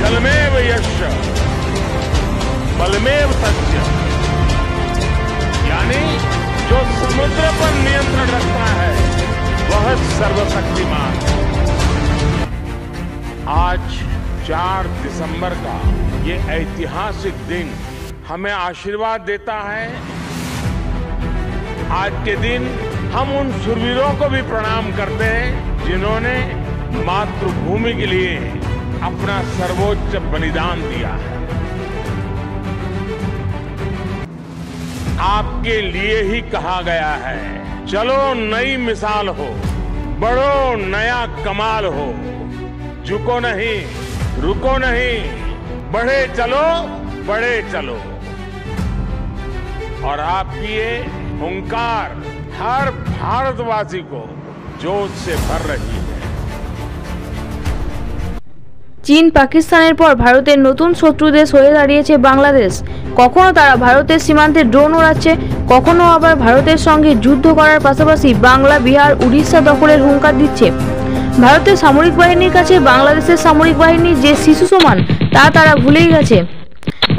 जलमेव यस्य बलमेव तस्य, यानी जो समुद्र पर नियंत्रण रखता है वह सर्वशक्तिमान। आज 4 दिसंबर का ये ऐतिहासिक दिन हमें आशीर्वाद देता है। आज के दिन हम उन शूरवीरों को भी प्रणाम करते हैं जिन्होंने मातृभूमि के लिए अपना सर्वोच्च बलिदान दिया है। आपके लिए ही कहा गया है, चलो नई मिसाल हो, बढ़ो नया कमाल हो, झुको नहीं, रुको नहीं, बढ़े चलो, बढ़े चलो। और आपकी ये हुंकार हर भारतवासी को जोश से भर रही है। চীন পাকিস্তানের পর ভারতের নতুন শত্রু দেশ হয়ে দাঁড়িয়েছে বাংলাদেশ। কখনো তারা ভারতের সীমান্তে ড্রোন ওড়াচ্ছে, কখনো আবার ভারতের সঙ্গে যুদ্ধ করার পাশাপাশি বাংলা, বিহার, উড়িষ্যা দখলের হুঙ্কার দিচ্ছে। ভারতের সামরিক বাহিনীর কাছে বাংলাদেশের সামরিক বাহিনী যে শিশু সমান তা তারা ভুলেই গেছে।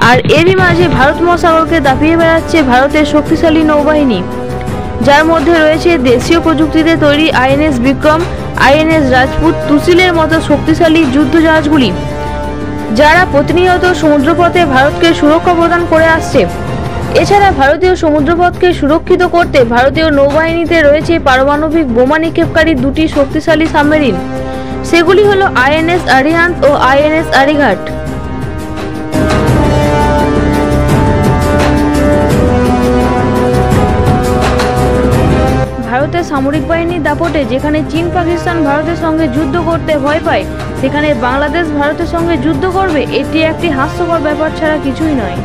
আর এরই মাঝে ভারত মহাসাগরকে দাপিয়ে বেড়াচ্ছে ভারতের শক্তিশালী নৌবাহিনী, যার মধ্যে রয়েছে দেশীয় প্রযুক্তিতে তৈরি আইএনএস বিক্রম, আইএনএস রাজপুত, তুসিলের মতো শক্তিশালী যুদ্ধ জাহাজগুলি, যারা প্রতিনিয়ত সমুদ্রপথে ভারতকে সুরক্ষা প্রদান করে আসছে। এছাড়া ভারতীয় সমুদ্রপথকে সুরক্ষিত করতে ভারতীয় নৌবাহিনীতে রয়েছে পারমাণবিক বোমা নিক্ষেপকারী 2টি শক্তিশালী সাবমেরিন। সেগুলি হলো আইএনএস আরিহান্ত ও আইএনএস আরিঘাট। ভারতের সামরিক বাহিনীর দাপটে যেখানে চীন পাকিস্তান ভারতের সঙ্গে যুদ্ধ করতে ভয় পায়, সেখানে বাংলাদেশ ভারতের সঙ্গে যুদ্ধ করবে, এটি একটি হাস্যকর ব্যাপার ছাড়া কিছুই নয়।